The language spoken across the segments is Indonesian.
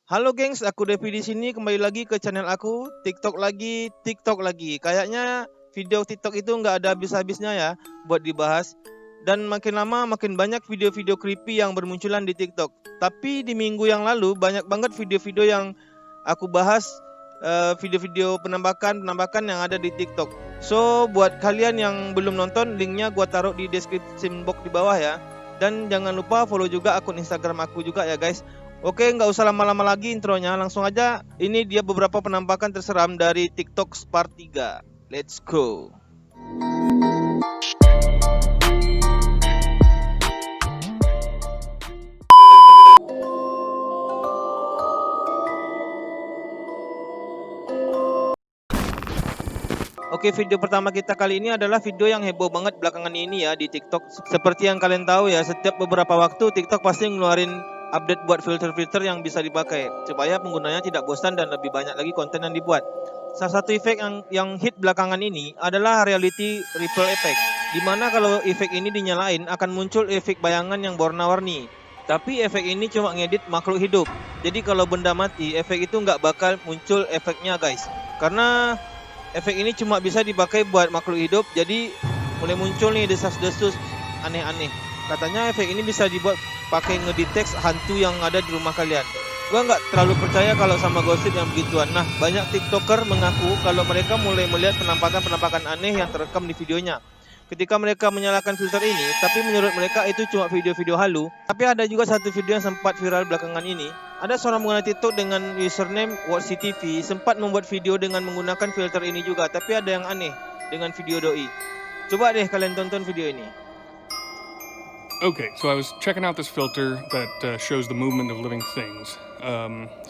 Halo gengs, aku Devi di sini kembali lagi ke channel aku, TikTok lagi, TikTok lagi. Kayaknya video TikTok itu nggak ada habis-habisnya ya buat dibahas. Dan makin lama makin banyak video-video creepy yang bermunculan di TikTok. Tapi di minggu yang lalu banyak banget video-video yang aku bahas, video-video penampakan yang ada di TikTok. So buat kalian yang belum nonton, linknya gua taruh di description box di bawah ya. Dan jangan lupa follow juga akun Instagram aku juga ya guys. Oke, nggak usah lama-lama lagi intronya, langsung aja. Ini dia beberapa penampakan terseram dari TikTok Part 3. Let's go. Oke, video pertama kita kali ini adalah video yang heboh banget belakangan ini ya di TikTok. Seperti yang kalian tahu ya, setiap beberapa waktu TikTok pasti ngeluarin update buat filter-filter yang bisa dipakai supaya penggunanya tidak bosan dan lebih banyak lagi konten yang dibuat. Salah satu efek yang hit belakangan ini adalah reality ripple effect, dimana kalau efek ini dinyalain akan muncul efek bayangan yang berwarna-warni. Tapi efek ini cuma ngedit makhluk hidup. Jadi kalau benda mati, efek itu nggak bakal muncul efeknya guys. Karena efek ini cuma bisa dipakai buat makhluk hidup, jadi mulai muncul nih desas-desus aneh-aneh. Katanya efek ini bisa dibuat pakai ngedetect hantu yang ada di rumah kalian. Gua nggak terlalu percaya kalau sama gosip yang begituan. Nah, banyak tiktoker mengaku kalau mereka mulai melihat penampakan-penampakan aneh yang terekam di videonya ketika mereka menyalakan filter ini, tapi menurut mereka itu cuma video-video halu. Tapi ada juga satu video yang sempat viral belakangan ini. Ada seorang pengguna TikTok dengan username WatchCTV sempat membuat video dengan menggunakan filter ini juga, tapi ada yang aneh dengan video doi. Coba deh kalian tonton video ini. Okay, so I was checking out this filter that shows the movement of living things.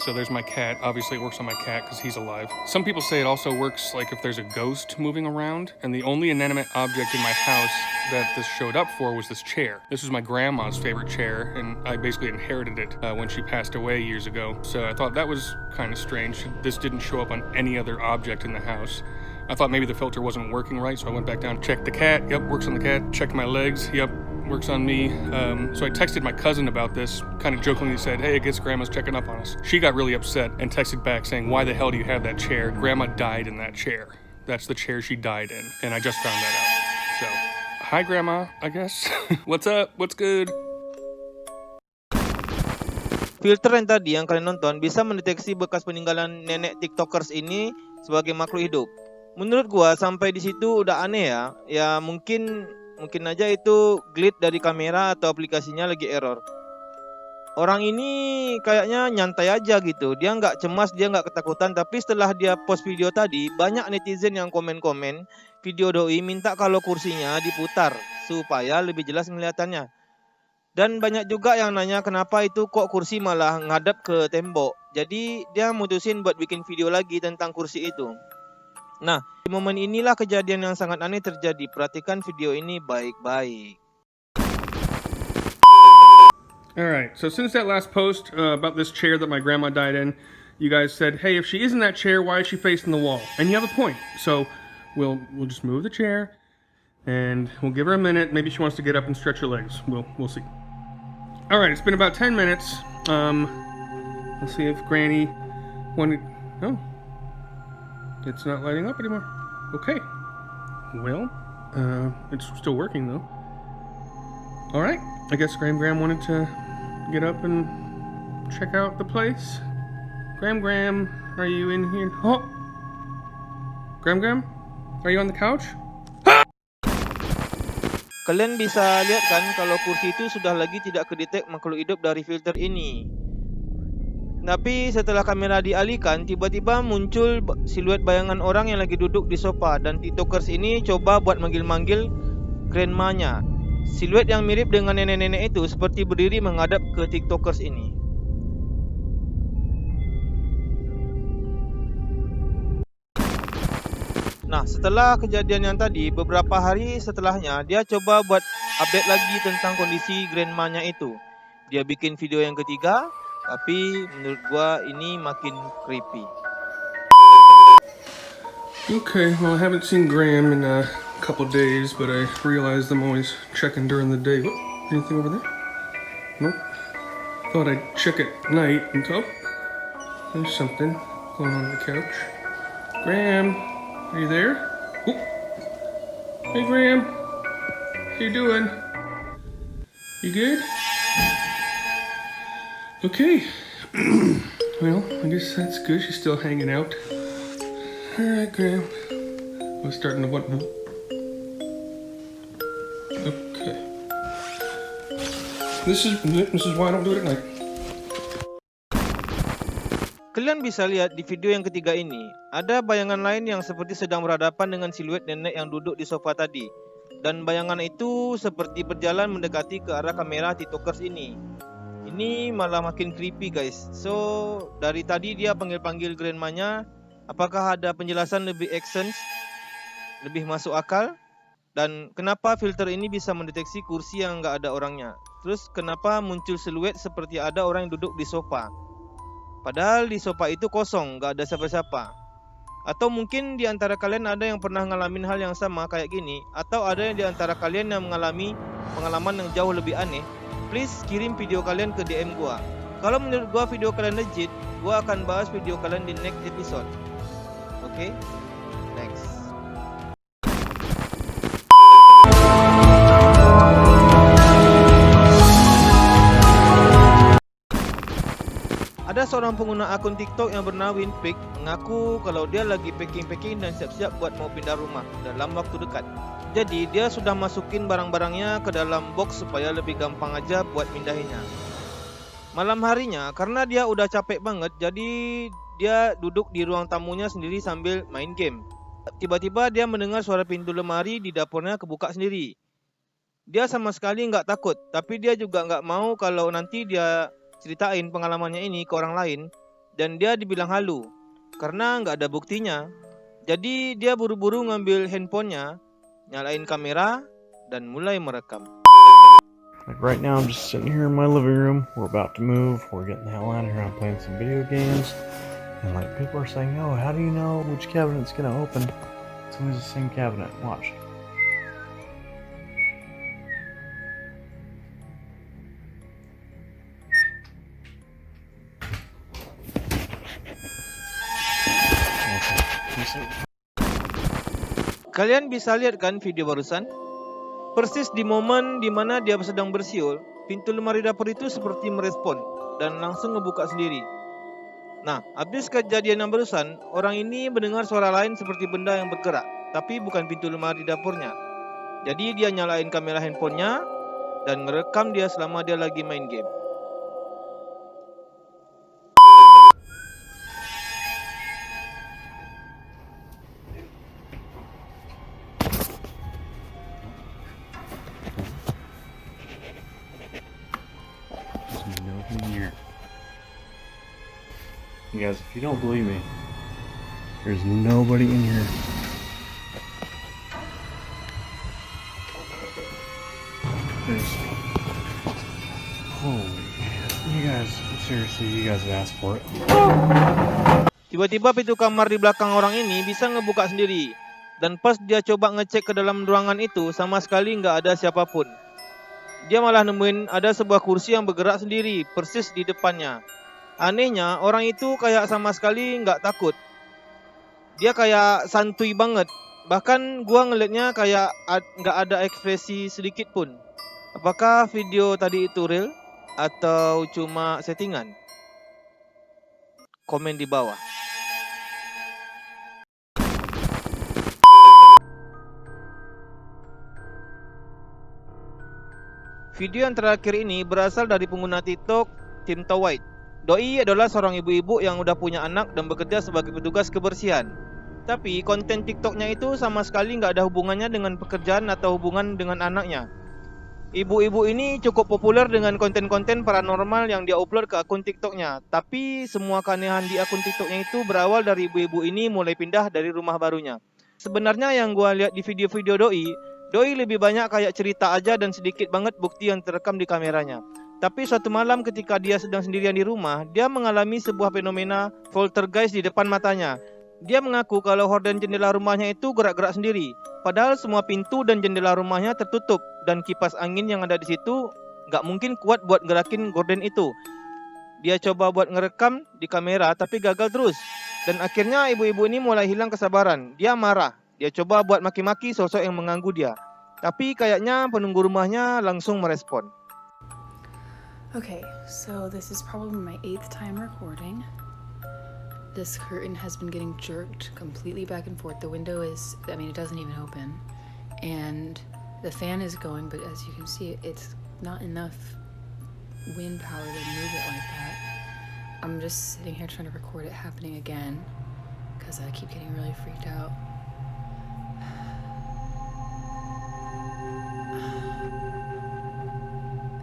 So there's my cat. Obviously, it works on my cat because he's alive. Some people say it also works like if there's a ghost moving around. And the only inanimate object in my house that this showed up for was this chair. This was my grandma's favorite chair, and I basically inherited it when she passed away years ago. So I thought that was kind of strange. This didn't show up on any other object in the house. I thought maybe the filter wasn't working right, so I went back down, checked the cat. Yep, works on the cat. Checked my legs. Yep, works on me. So I texted my cousin about this, kind of jokingly said, hey, I guess Grandma's checking up on us. She got really upset and texted back saying, why the hell do you have that chair? Grandma died in that chair. That's the chair she died in. And I just found that out. So, hi Grandma, I guess. What's up? What's good? Filter yang tadi yang kalian nonton bisa mendeteksi bekas peninggalan nenek tiktokers ini sebagai makhluk hidup. Menurut gua sampai di situ udah aneh ya. Ya mungkin aja itu glitch dari kamera atau aplikasinya lagi error. Orang ini kayaknya nyantai aja gitu. Dia nggak cemas, dia nggak ketakutan. Tapi setelah dia post video tadi, banyak netizen yang komen-komen video doi minta kalau kursinya diputar supaya lebih jelas kelihatannya. Dan banyak juga yang nanya kenapa itu kok kursi malah ngadep ke tembok. Jadi dia mutusin buat bikin video lagi tentang kursi itu. Nah, di momen inilah kejadian yang sangat aneh terjadi. Perhatikan video ini baik-baik. Alright, so since that last post about this chair that my grandma died in, you guys said, hey, if she is in that chair, why is she facing the wall? And you have a point. So we'll just move the chair and we'll give her a minute. Maybe she wants to get up and stretch her legs. We'll see. Alright, it's been about 10 minutes. Let's see if Granny wanted... Oh. It's not lighting up anymore. Okay. Well, it's still working though. Alright, I guess Gram wanted to get up and check out the place. Gram, are you in here? Oh! Gram, are you on the couch? Kalian bisa lihat kan kalau kursi itu sudah lagi tidak kedetek makhluk hidup dari filter ini. Tapi setelah kamera dialihkan, tiba-tiba muncul siluet bayangan orang yang lagi duduk di sofa. Dan tiktokers ini coba buat manggil-manggil grandmanya. Siluet yang mirip dengan nenek-nenek itu seperti berdiri menghadap ke tiktokers ini. Nah, setelah kejadian yang tadi, beberapa hari setelahnya, dia coba buat update lagi tentang kondisi grandmanya itu. Dia bikin video yang ketiga, tapi menurut gua ini makin creepy. Okay, well I haven't seen Graham in a couple days, but I realized I'm always checking during the day. Whoop, anything over there? Nope. Thought I'd check at night until... There's something going on the couch. Graham, are you there? Oh. Hey, Graham. How you doing? You good? Okay. Well, I guess that's good. She's still hanging out. All right, Graham. I was starting to want. Okay. This is why I don't do it at night. Kalian bisa lihat di video yang ketiga ini, ada bayangan lain yang seperti sedang berhadapan dengan siluet nenek yang duduk di sofa tadi. Dan bayangan itu seperti berjalan mendekati ke arah kamera TikTokers ini. Ini malah makin creepy guys. So, dari tadi dia panggil-panggil grandmanya. Apakah ada penjelasan lebih action, lebih masuk akal? Dan kenapa filter ini bisa mendeteksi kursi yang nggak ada orangnya? Terus kenapa muncul siluet seperti ada orang yang duduk di sofa? Padahal di sofa itu kosong, nggak ada siapa-siapa. Atau mungkin di antara kalian ada yang pernah ngalamin hal yang sama kayak gini, atau ada yang di antara kalian yang mengalami pengalaman yang jauh lebih aneh. Please kirim video kalian ke DM gua. Kalau menurut gua video kalian legit, gua akan bahas video kalian di next episode. Oke? Next. Ada seorang pengguna akun TikTok yang bernama Winpick mengaku kalau dia lagi packing-packing dan siap-siap buat mau pindah rumah dalam waktu dekat. Jadi dia sudah masukin barang-barangnya ke dalam box supaya lebih gampang aja buat pindahinnya. Malam harinya karena dia udah capek banget, jadi dia duduk di ruang tamunya sendiri sambil main game. Tiba-tiba dia mendengar suara pintu lemari di dapurnya kebuka sendiri. Dia sama sekali nggak takut, tapi dia juga nggak mau kalau nanti dia ceritain pengalamannya ini ke orang lain dan dia dibilang halu karena nggak ada buktinya. Jadi dia buru-buru ngambil handphonenya, nyalain kamera dan mulai merekam. Like right now I'm just sitting here in my living room. We're about to move. We're getting the hell out of here. I'm playing some video games. And like people are saying, oh, how do you know which cabinet's gonna open? It's always the same cabinet. Watch. Kalian bisa lihat kan video barusan? Persis di momen dimana dia sedang bersiul, pintu lemari dapur itu seperti merespon dan langsung ngebuka sendiri. Nah, habis kejadian yang barusan, orang ini mendengar suara lain seperti benda yang bergerak, tapi bukan pintu lemari dapurnya. Jadi dia nyalain kamera handphonenya dan ngerekam dia selama dia lagi main game. There's nobody here. You guys, if you don't believe me, there's nobody in here. There's... Holy shit. You guys, seriously, you guys have asked for it. Tiba-tiba pintu kamar di belakang orang ini bisa ngebuka sendiri. Dan pas dia coba ngecek ke dalam ruangan itu, sama sekali nggak ada siapapun. Dia malah nemuin ada sebuah kursi yang bergerak sendiri, persis di depannya. Anehnya, orang itu kayak sama sekali nggak takut. Dia kayak santuy banget. Bahkan gua ngeliatnya kayak nggak ada ekspresi sedikit pun. Apakah video tadi itu real atau cuma settingan? Komen di bawah. Video yang terakhir ini berasal dari pengguna TikTok Tim White. Doi adalah seorang ibu-ibu yang udah punya anak dan bekerja sebagai petugas kebersihan. Tapi konten TikToknya itu sama sekali nggak ada hubungannya dengan pekerjaan atau hubungan dengan anaknya. Ibu-ibu ini cukup populer dengan konten-konten paranormal yang dia upload ke akun TikToknya. Tapi semua keanehan di akun TikToknya itu berawal dari ibu-ibu ini mulai pindah dari rumah barunya. Sebenarnya yang gua lihat di video-video Doi lebih banyak kayak cerita aja dan sedikit banget bukti yang terekam di kameranya. Tapi suatu malam ketika dia sedang sendirian di rumah, dia mengalami sebuah fenomena poltergeist di depan matanya. Dia mengaku kalau horden jendela rumahnya itu gerak-gerak sendiri. Padahal semua pintu dan jendela rumahnya tertutup dan kipas angin yang ada di situ nggak mungkin kuat buat gerakin gorden itu. Dia coba buat ngerekam di kamera tapi gagal terus. Dan akhirnya ibu-ibu ini mulai hilang kesabaran. Dia marah. Dia coba buat maki-maki sosok yang mengganggu dia. Tapi kayaknya penunggu rumahnya langsung merespon. Okay, so this is probably my 8th time recording. This curtain has been getting jerked completely back and forth. The window is, it doesn't even open. And the fan is going, but as you can see, it's not enough wind power to move it like that. I'm just sitting here trying to record it happening again because I keep getting really freaked out.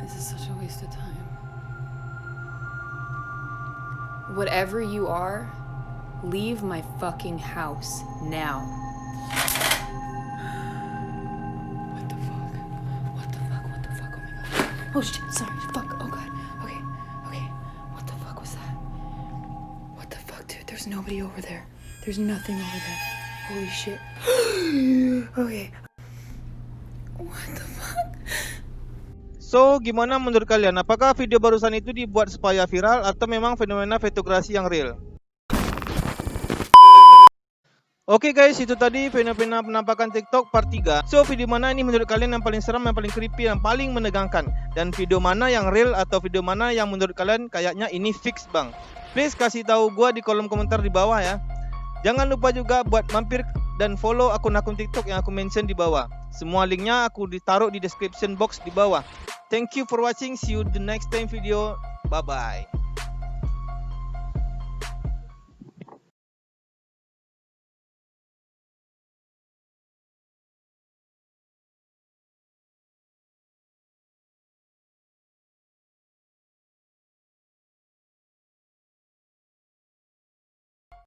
This is such a waste of time. Whatever you are, leave my fucking house now. What the fuck? What the fuck? What the fuck? Oh my god. Oh shit, sorry. Fuck. Oh god. Okay. Okay. What the fuck was that? What the fuck, dude? There's nobody over there. There's nothing over there. Holy shit. Okay. What the fuck? So, gimana menurut kalian? Apakah video barusan itu dibuat supaya viral atau memang fenomena fotografi yang real? Oke guys, itu tadi fenomena penampakan TikTok part 3. So, video mana ini menurut kalian yang paling seram, yang paling creepy, yang paling menegangkan? Dan video mana yang real atau video mana yang menurut kalian kayaknya ini fix bang? Please kasih tahu gua di kolom komentar di bawah ya. Jangan lupa juga buat mampir dan follow akun-akun TikTok yang aku mention di bawah. Semua linknya aku ditaruh di description box di bawah. Thank you for watching. See you the next time video. Bye bye.